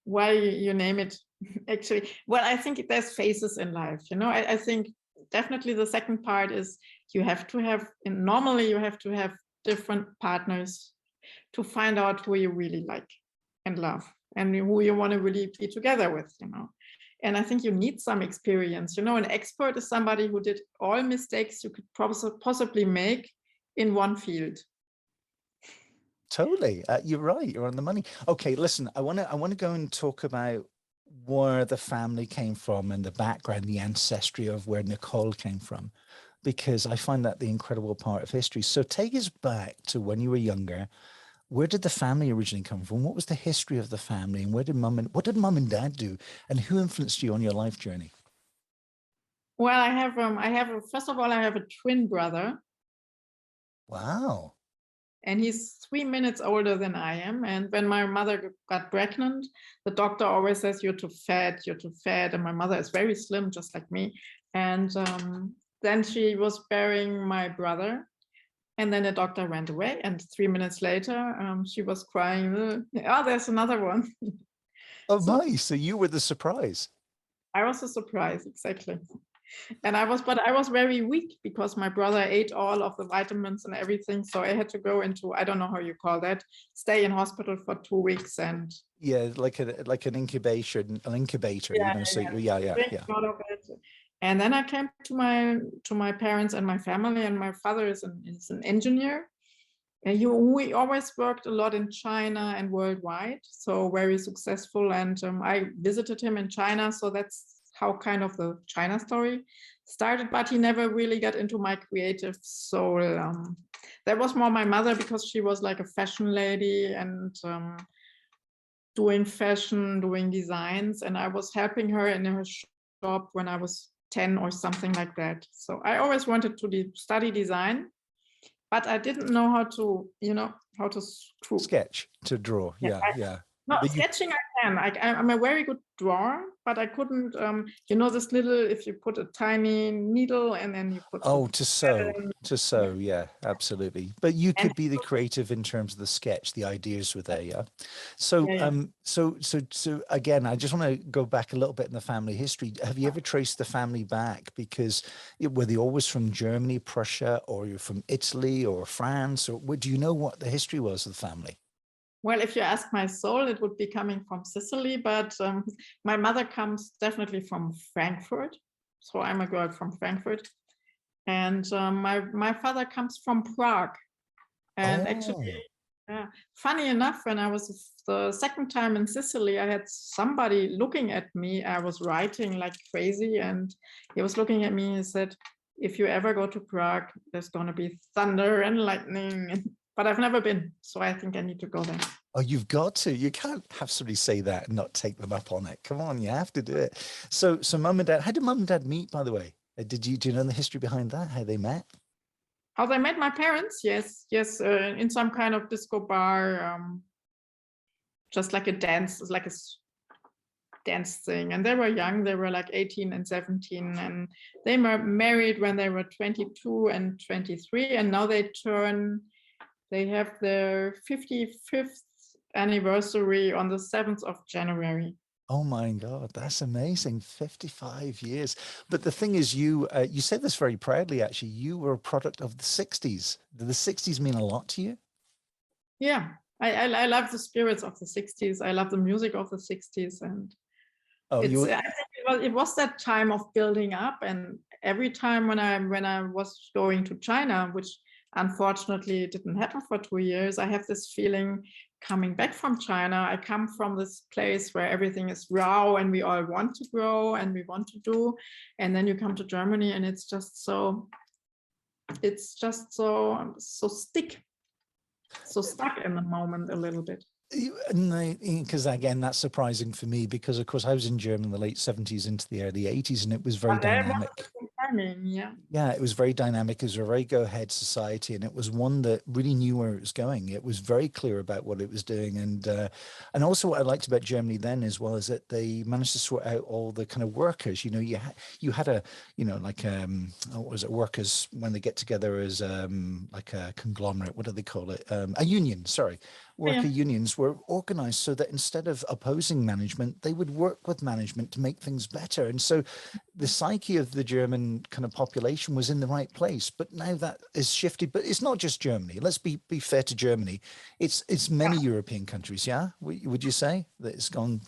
Well, you name it, actually. Well, I think there's phases in life, you know. I think definitely the second part is normally you have to have different partners to find out who you really like and love and who you want to really be together with, you know. And I think you need some experience. You know, an expert is somebody who did all mistakes you could possibly make in one field. Totally. You're right. You're on the money. Okay, listen, I want to go and talk about where the family came from and the background, the ancestry of where Nicol came from, because I find that the incredible part of history. So take us back to when you were younger. Where did the family originally come from? What was the history of the family, and what did mum and dad do, and who influenced you on your life journey? Well, first of all, I have a twin brother. Wow. And he's 3 minutes older than I am. And when my mother got pregnant, the doctor always says, you're too fat, you're too fat. And my mother is very slim, just like me. And then she was bearing my brother. And then the doctor went away. And 3 minutes later, she was crying. Oh, there's another one. Oh, nice. So you were the surprise. I was a surprise, exactly. And but I was very weak because my brother ate all of the vitamins and everything. So I had to go into, I don't know how you call that, stay in hospital for 2 weeks. And Yeah, like an incubator, yeah, you know, so yeah, drink a lot of it. And then I came to my parents and my family, and my father is an engineer. And we always worked a lot in China and worldwide, so very successful. And I visited him in China, so that's how kind of the China story started. But he never really got into my creative soul. That was more my mother, because she was like a fashion lady and doing fashion, doing designs, and I was helping her in her shop when I was 10 or something like that. So I always wanted to study design, but I didn't know how to, how to sketch, to draw. Yeah, yeah. No, sketching I can. I'm a very good drawer, but I couldn't, this little, if you put a tiny needle and then you put. Oh, to sew. Yeah, absolutely. But you could be the creative in terms of the sketch. The ideas were there. Yeah. So, so again, I just want to go back a little bit in the family history. Have you ever traced the family back? Because were they always from Germany, Prussia, or you're from Italy or France, or do you know what the history was of the family? Well, if you ask my soul, it would be coming from Sicily, but my mother comes definitely from Frankfurt. So I'm a girl from Frankfurt. And my father comes from Prague. And actually, funny enough, when I was the second time in Sicily, I had somebody looking at me. I was writing like crazy, and he was looking at me and said, if you ever go to Prague, there's going to be thunder and lightning. But I've never been, so I think I need to go there. Oh, you've got to. You can't have somebody say that and not take them up on it. Come on, you have to do it. So mum and dad, how did mum and dad meet, by the way? Do you know the history behind that, how they met? How they met my parents? Yes, in some kind of disco bar, just like a dance thing. And they were young, they were like 18 and 17, and they were married when they were 22 and 23, and now they have their 55th anniversary on the 7th of January. Oh my God, that's amazing. 55 years. But the thing is, you said this very proudly, actually. You were a product of the 60s. Did the 60s mean a lot to you? Yeah, I love the spirits of the 60s. I love the music of the 60s. And I think it was that time of building up. And every time when I was going to China, which unfortunately didn't happen for 2 years, I have this feeling coming back from China. I come from this place where everything is raw and we all want to grow and we want to do. And then you come to Germany and it's just so stuck in the moment a little bit. Because again, that's surprising for me, because of course I was in Germany in the late 70s into the early 80s, and it was very dynamic. Yeah, it was very dynamic. It was a very go-ahead society, and it was one that really knew where it was going. It was very clear about what it was doing, and also what I liked about Germany then as well is that they managed to sort out all the kind of workers. You had a like what was it, workers when they get together as like a conglomerate. What do they call it? A union. Sorry. Worker unions were organized so that instead of opposing management, they would work with management to make things better. And so the psyche of the German kind of population was in the right place. But now that is shifted. But it's not just Germany. Let's be fair to Germany. It's many European countries. Yeah. Would you say that it's gone?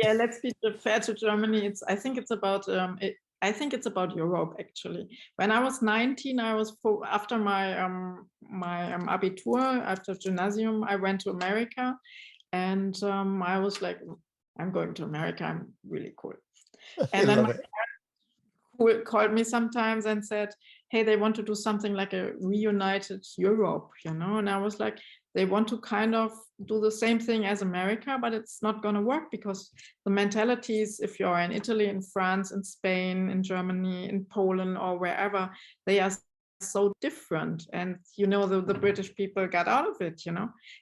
Yeah, let's be fair to Germany. I think it's about Europe, actually. When I was 19, after my Abitur, after gymnasium, I went to America, and I was like, I'm going to America. I'm really cool. And then my parents called me sometimes and said, hey, they want to do something like a reunited Europe, and I was like, they want to kind of do the same thing as America, but it's not going to work, because the mentalities, if you're in Italy, in France, in Spain, in Germany, in Poland, or wherever, they are so different. And, the British people got out of it,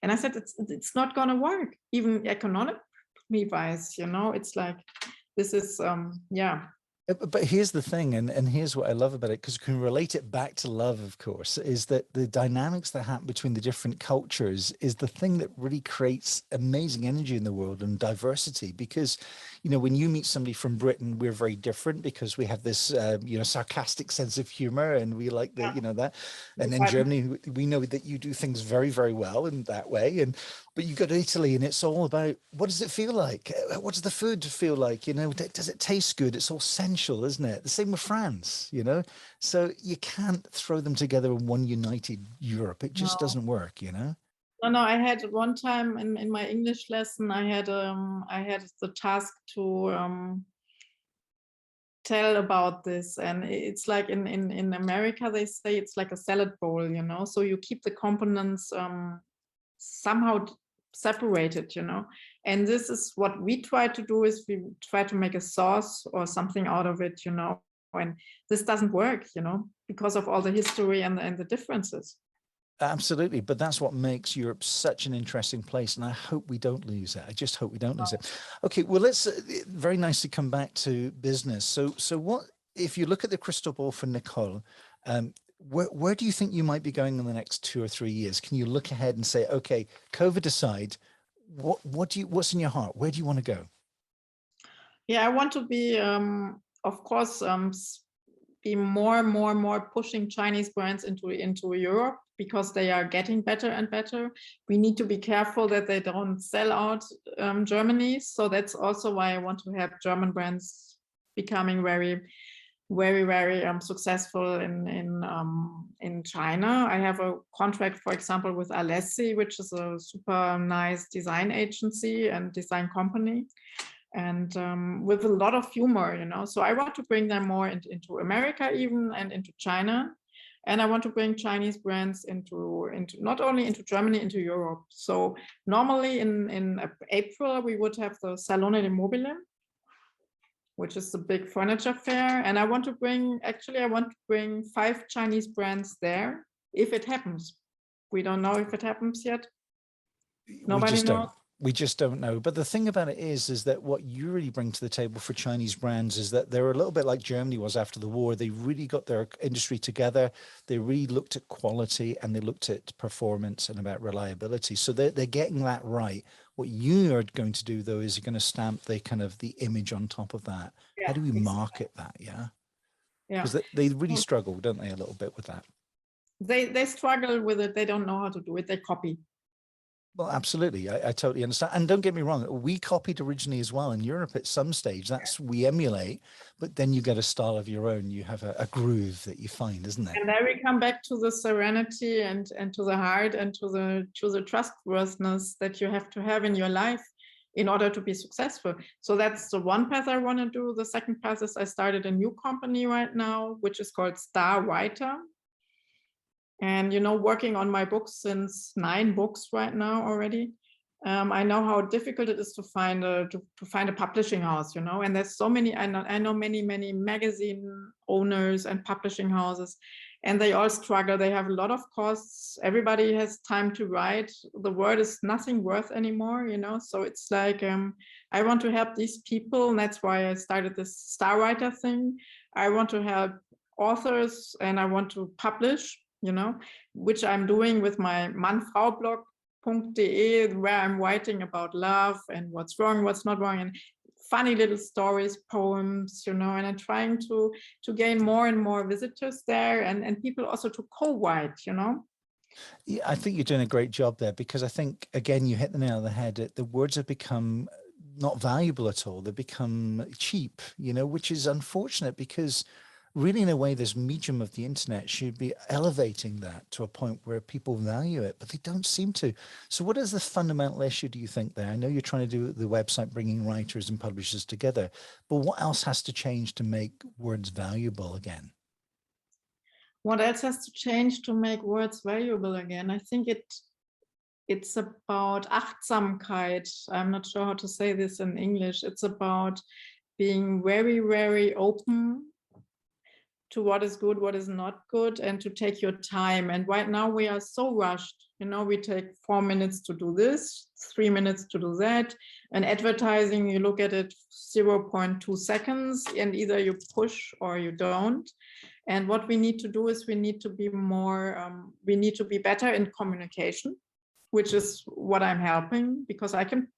And I said, it's not going to work, even economically wise, It's like, this is, But here's the thing, and here's what I love about it, because you can relate it back to love, of course, is that the dynamics that happen between the different cultures is the thing that really creates amazing energy in the world and diversity. Because, you know, when you meet somebody from Britain, we're very different because we have this, you know, sarcastic sense of humor, and we like the, Yeah, you know, that. And in but Germany, we know that you do things very, very well in that way. And but you go to Italy and it's all about, what does it feel like? What does the food feel like? You know, does it taste good? It's all sensual, isn't it? The same with France, you know? So you can't throw them together in one united Europe. It just no, doesn't work, you know? no. I had one time in my English lesson, I had the task to tell about this, and it's like in America they say it's like a salad bowl, you know, so you keep the components somehow separated, you know, and this is what we try to do, is we try to make a sauce or something out of it, you know, and this doesn't work, you know, because of all the history and the differences. Absolutely. But that's what makes Europe such an interesting place. And I hope we don't lose it. I just hope we don't lose it. Okay, well, let's very nicely come back to business. So what, if you look at the crystal ball for Nicol, where do you think you might be going in the next 2 or 3 years? Can you look ahead and say, okay, COVID aside, what's in your heart? Where do you want to go? Yeah, I want to be, of course, be more pushing Chinese brands into Europe, because they are getting better and better. We need to be careful that they don't sell out Germany. So that's also why I want to have German brands becoming very, very, very successful in China. I have a contract, for example, with Alessi, which is a super nice design agency and design company, and with a lot of humor, you know. So I want to bring them more into America even, and into China. And I want to bring Chinese brands into not only into Germany, into Europe. So normally in April, we would have the Salone del Mobile, which is the big furniture fair. And I want to bring 5 Chinese brands there, if it happens. We don't know if it happens yet. Nobody knows. We just don't know. But the thing about it is that what you really bring to the table for Chinese brands is that they're a little bit like Germany was after the war. They really got their industry together. They really looked at quality, and they looked at performance and about reliability. So they're getting that right. What you are going to do, though, is you're going to stamp the kind of the image on top of that. How Yeah, do we exactly. market that? Yeah. Yeah. Because they really struggle, don't they, a little bit with that? They struggle with it. They don't know how to do it. They copy. Well, absolutely. I totally understand. And don't get me wrong, we copied originally as well in Europe at some stage. We emulate, but then you get a style of your own. You have a groove that you find, isn't it? And there we come back to the serenity and to the heart and to the trustworthiness that you have to have in your life in order to be successful. So that's the one path I want to do. The second path is I started a new company right now, which is called Star Writer. And, you know, working on my books since 9 books right now already. I know how difficult it is to find a publishing house, you know, and there's so many, I know many magazine owners and publishing houses, and they all struggle. They have a lot of costs. Everybody has time to write. The word is nothing worth anymore, you know. So it's like, I want to help these people, and that's why I started this Star Writer thing. I want to help authors, and I want to publish, you know, which I'm doing with my Mann-Frau-Blog.de, where I'm writing about love and what's wrong, what's not wrong, and funny little stories, poems, you know, and I'm trying to gain more and more visitors there, and people also to co-write, you know. Yeah, I think you're doing a great job there, because I think, again, you hit the nail on the head. The words have become not valuable at all. They become cheap, you know, which is unfortunate, because really, in a way, this medium of the internet should be elevating that to a point where people value it, but they don't seem to. So what is the fundamental issue, do you think, there? I know you're trying to do the website, bringing writers and publishers together, but what else has to change to make words valuable again? What else has to change to make words valuable again? I think it's about Achtsamkeit. I'm not sure how to say this in English. It's about being very, very open to what is good, what is not good, and to take your time. And right now we are so rushed. You know, we take 4 minutes to do this, 3 minutes to do that. And advertising, you look at it 0.2 seconds, and either you push or you don't. And what we need to do is we need to be more, we need to be better in communication, which is what I'm helping, because I can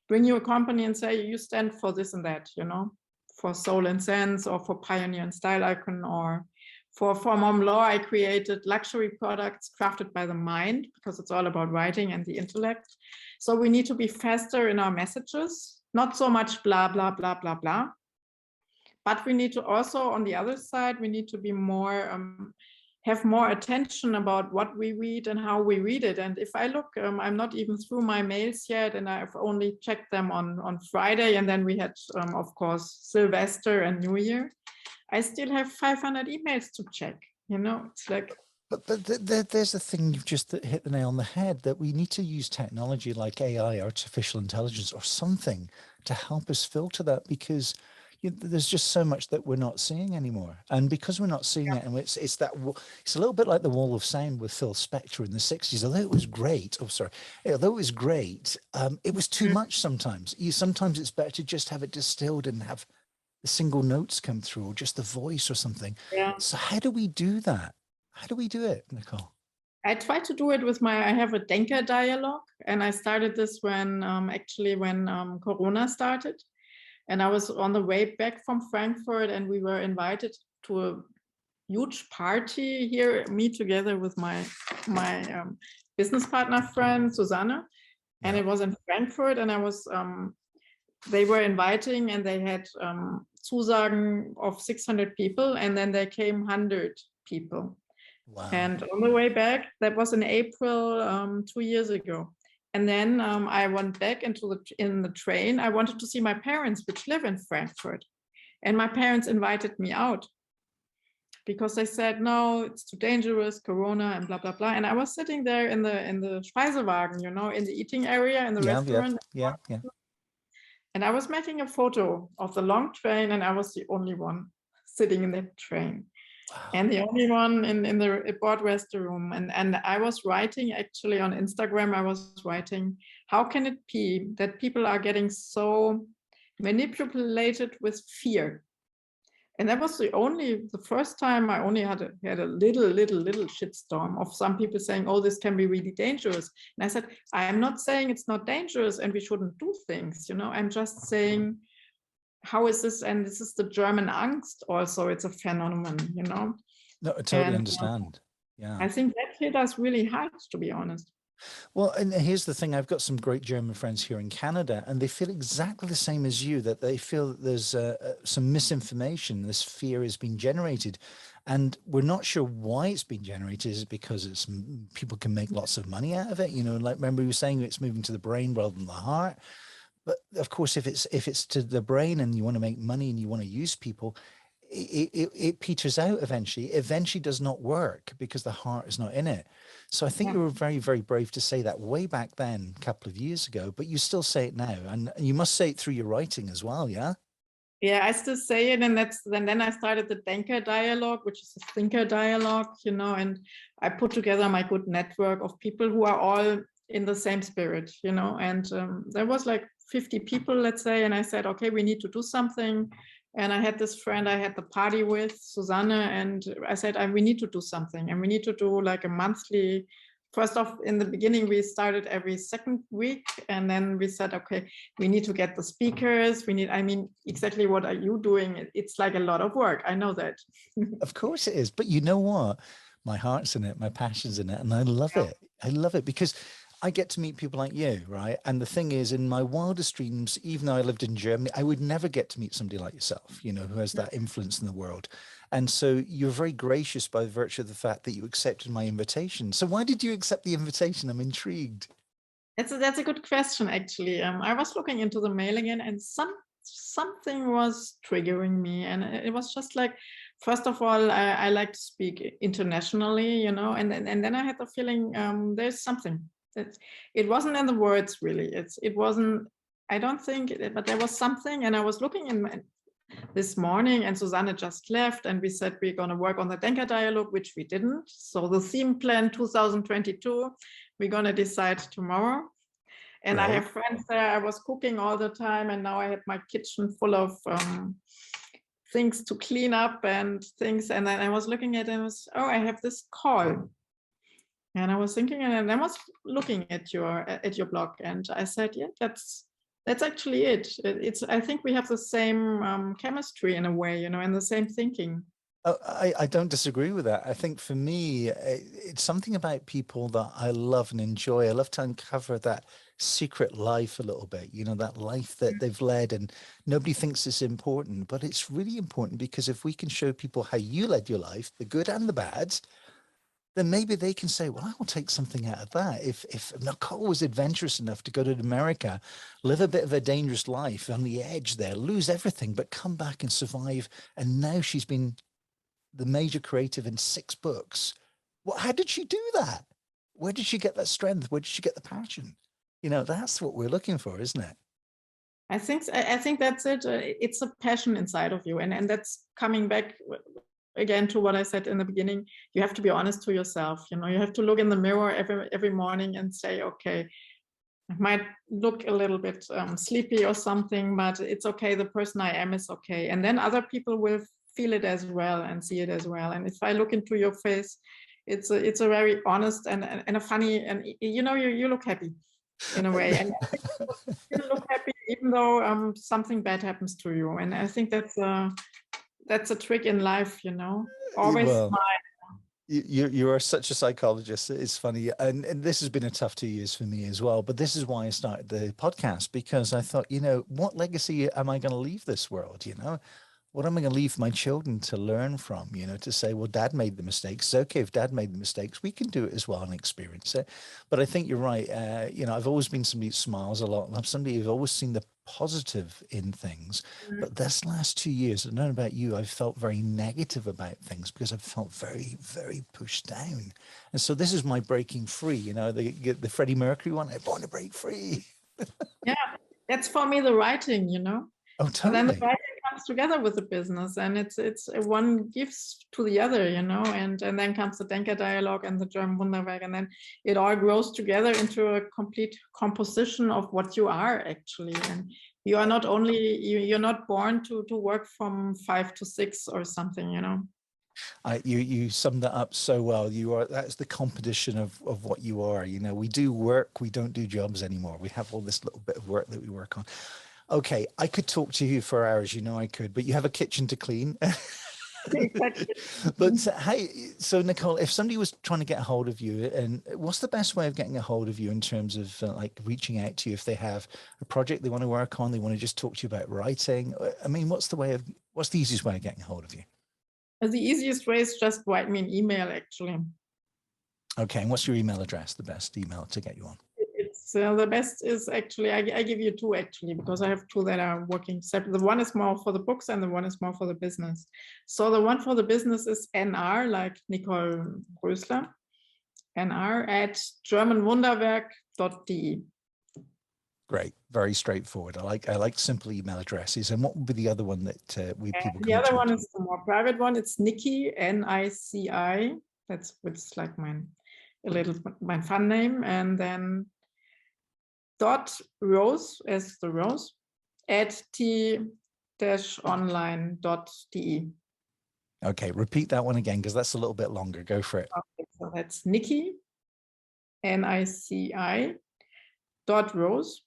bring you a company and say, you stand for this and that, you know, for Soul and Sense, or for Pioneer and Style Icon, or for Mom Law, I created luxury products crafted by the mind, because it's all about writing and the intellect. So we need to be faster in our messages, not so much blah, blah, blah, blah, blah. But we need to also, on the other side, we need to be more, have more attention about what we read and how we read it. And if I look, I'm not even through my mails yet, and I've only checked them on Friday. And then we had, of course, Sylvester and New Year. I still have 500 emails to check, you know, it's like. But there's the thing, you've just hit the nail on the head, that we need to use technology like AI, artificial intelligence, or something to help us filter that, because there's just so much that we're not seeing anymore. And because we're not seeing it, and it's a little bit like the wall of sound with Phil Spector in the 60s. Although it was great, although it was great, it was too much sometimes. Sometimes it's better to just have it distilled and have the single notes come through, or just the voice or something. Yeah. So how do we do that? How do we do it, Nicole? I try to do it with I have a Denker dialogue, and I started this when Corona started. And I was on the way back from Frankfurt, and we were invited to a huge party here, me together with my business partner friend, Susanne. And it was in Frankfurt, and I was, they were inviting, and they had Zusagen of 600 people, and then there came 100 people. Wow. And on the way back, that was in April 2 years ago. And then I went back in the train. I wanted to see my parents, which live in Frankfurt. And my parents invited me out, because they said, no, it's too dangerous, Corona, and blah, blah, blah. And I was sitting there in the Speisewagen, you know, in the eating area, in the restaurant. Yeah. And I was making a photo of the long train, and I was the only one sitting in that train. Wow. And the only one in the board restroom. And I was writing, actually on Instagram, I was writing, how can it be that people are getting so manipulated with fear? And that was the first time I only had a little shitstorm of some people saying, oh, this can be really dangerous. And I said, I'm not saying it's not dangerous and we shouldn't do things, you know, I'm just saying, how is this? And this is the German angst also, it's a phenomenon, you know. No, I totally understand. Yeah. I think that hit us really hard, to be honest. Well, and here's the thing, I've got some great German friends here in Canada, and they feel exactly the same as you, that they feel that there's some misinformation, this fear has been generated, and we're not sure why it's been generated. Is it because people can make lots of money out of it? You know, like remember you were saying it's moving to the brain rather than the heart. But of course, if it's to the brain and you want to make money and you want to use people, it peters out eventually. It eventually does not work because the heart is not in it. So I think you were very, very brave to say that way back then, a couple of years ago, but you still say it now, and you must say it through your writing as well, yeah? Yeah, I still say it, and then I started the Denker dialogue, which is a thinker dialogue, you know, and I put together my good network of people who are all in the same spirit, you know, and there was like 50 people, let's say, and I said, okay, we need to do something. And I had this friend I had the party with, Susanne, and I said, we need to do something, and we need to do like a monthly. First off, in the beginning, we started every second week, and then we said, okay, we need to get the speakers. I mean, exactly what are you doing? It's like a lot of work. I know that. Of course it is, but you know what? My heart's in it, my passion's in it, and I love it. I love it because I get to meet people like you, right? And the thing is, in my wildest dreams, even though I lived in Germany, I would never get to meet somebody like yourself, you know, who has that influence in the world. And so you're very gracious by virtue of the fact that you accepted my invitation. So why did you accept the invitation? I'm intrigued. That's a good question, actually. I was looking into the mail again, and something was triggering me. And it was just like, first of all, I like to speak internationally, you know, and then I had the feeling there's something. It wasn't in the words, really. It wasn't, I don't think, but there was something, and I was looking this morning, and Susanne just left, and we said we're going to work on the Denker dialogue, which we didn't. So the theme plan 2022, we're going to decide tomorrow. And I have friends there. I was cooking all the time, and now I had my kitchen full of things to clean up and things. And then I was looking at it and was, oh, I have this call. And I was thinking, and I was looking at your blog, and I said, yeah, that's actually it. I think we have the same chemistry in a way, you know, and the same thinking. Oh, I don't disagree with that. I think for me, it's something about people that I love and enjoy. I love to uncover that secret life a little bit, you know, that life that they've led, and nobody thinks it's important, but it's really important, because if we can show people how you led your life, the good and the bad, then maybe they can say, well, I will take something out of that. If Nicol was adventurous enough to go to America, live a bit of a dangerous life on the edge there, lose everything, but come back and survive, and now she's been the major creative in 6 books. Well, how did she do that? Where did she get that strength? Where did she get the passion? You know, that's what we're looking for, isn't it? I think that's it. It's a passion inside of you, and that's coming back again to what I said in the beginning. You have to be honest to yourself. You know, you have to look in the mirror every morning and say, okay, I might look a little bit sleepy or something, but it's okay. The person I am is okay, and then other people will feel it as well and see it as well. And if I look into your face, it's a very honest and a funny, and you know, you look happy in a way, and you look happy even though something bad happens to you. And I think that's a trick in life, you know. Always smile. You are such a psychologist. It's funny, and this has been a tough 2 years for me as well. But this is why I started the podcast, because I thought, you know, what legacy am I going to leave this world? You know, what am I going to leave my children to learn from, you know, to say, well, dad made the mistakes. It's okay if dad made the mistakes. We can do it as well and experience it. But I think you're right. You know, I've always been somebody who smiles a lot. I'm somebody who's always seen the positive in things. But this last 2 years, I don't know about you, I've felt very negative about things, because I've felt very, very pushed down. And so this is my breaking free, you know, the Freddie Mercury one, I want to break free. Yeah, that's for me the writing, you know. Oh, totally. And then the writing comes together with the business, and it's one gives to the other, you know, and then comes the Denker dialogue and the German Wunderwerk, and then it all grows together into a complete composition of what you are actually. And you are not only, you're not born to work from 5 to 6 or something, you know. You summed that up so well. That's the competition of what you are. You know, we do work, we don't do jobs anymore. We have all this little bit of work that we work on. Okay, I could talk to you for hours, you know I could, but you have a kitchen to clean. But hey, so Nicol, if somebody was trying to get a hold of you, and what's the best way of getting a hold of you in terms of like reaching out to you if they have a project they want to work on, they want to just talk to you about writing? I mean, what's the easiest way of getting a hold of you? The easiest way is just write me an email, actually. Okay, and what's your email address, the best email to get you on? The best is actually, I give you 2 actually, because I have 2 that are working separate. The one is more for the books and the one is more for the business. So the one for the business is NR, like Nicol Rösler, nr@germanwunderwerk.de. Great, very straightforward. I like simple email addresses. And what would be the other one that people can? The other one is the more private one. It's Nici, Nici. It's like my fun name, and then .rose as the rose @t-online.de. Okay, repeat that one again, because that's a little bit longer. Go for it. Okay, so that's Nici, Nici .rose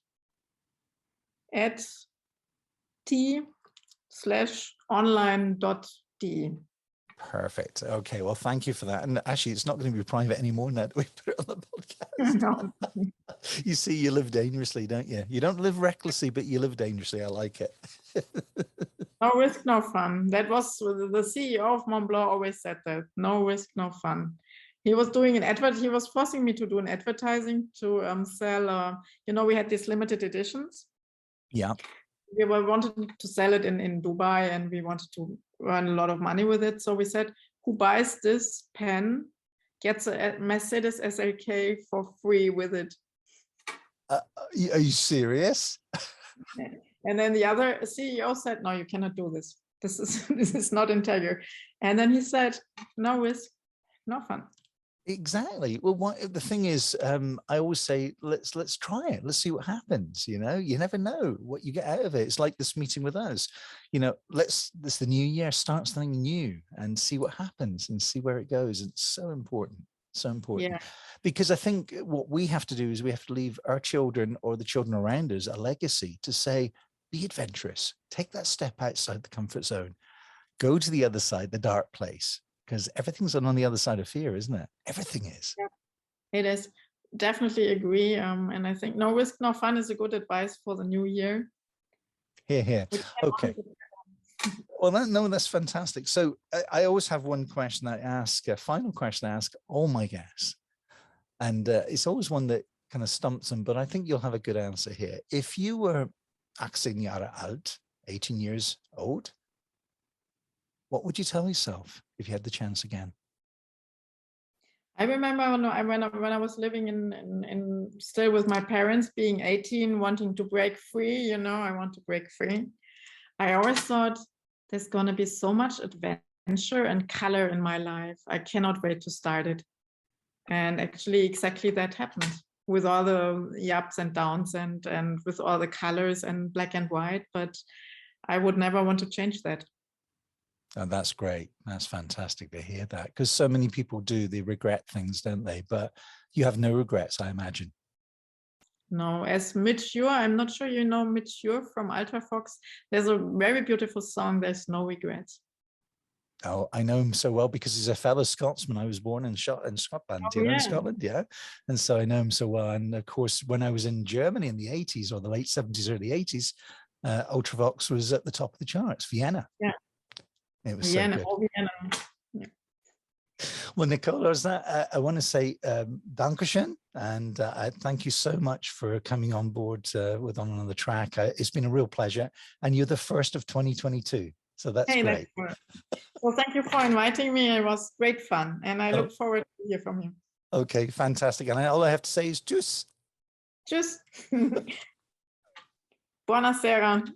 @t/online.de. Perfect. Okay, well, thank you for that. And actually, it's not going to be private anymore now that we put it on the podcast. No. You see, you live dangerously, don't you? You don't live recklessly, but you live dangerously. I like it. No risk, no fun. That was the CEO of Montblanc always said that. No risk, no fun. He was doing an advert. He was forcing me to do an advertising to sell. You know, we had these limited editions. Yeah. We wanted to sell it in Dubai, and we wanted to earn a lot of money with it. So we said, who buys this pen gets a Mercedes SLK for free with it. Are you serious? And then the other CEO said, no, you cannot do this. This is not integral. And then he said, no risk, no fun. Exactly. Well, the thing is, I always say, let's try it. Let's see what happens. You know, you never know what you get out of it. It's like this meeting with us. You know, this the new year, start something new and see what happens and see where it goes. It's so important. So important. Yeah. Because I think what we have to do is we have to leave our children or the children around us a legacy to say, be adventurous, take that step outside the comfort zone, go to the other side, the dark place, because everything's on the other side of fear, isn't it? Everything is. Yeah, it is. Definitely agree. And I think no risk, no fun is a good advice for the new year. Here. Okay. Well, that's fantastic. So I always have one question I ask, a final question I ask all my guests. And it's always one that kind of stumps them, but I think you'll have a good answer here. If you were 18 Jahre alt, 18 years old, what would you tell yourself if you had the chance again? I remember when I was living in still with my parents, being 18, wanting to break free, you know, I want to break free. I always thought there's going to be so much adventure and color in my life. I cannot wait to start it. And actually exactly that happened with all the ups and downs and with all the colors and black and white, but I would never want to change that. Oh, that's great. That's fantastic to hear that, because so many people do. They regret things, don't they? But you have no regrets, I imagine. No, as Mature, I'm not sure you know Mature from Ultrafox. There's a very beautiful song, There's No Regrets. Oh, I know him so well because he's a fellow Scotsman. I was born in Scotland, in Scotland, yeah. And so I know him so well. And of course, when I was in Germany in the 80s or the late 70s, early 80s, Ultravox was at the top of the charts, Vienna. Yeah. It was Vienna, so good. Vienna. Yeah. Well, Nicol, I want to say Dankeschön, and thank you so much for coming on board with On Another Track. It's been a real pleasure, and you're the first of 2022, so that's great. Well, thank you for inviting me. It was great fun, and I look forward to hear from you. Okay, fantastic. And all I have to say is tschüss. Tschüss. Buonasera.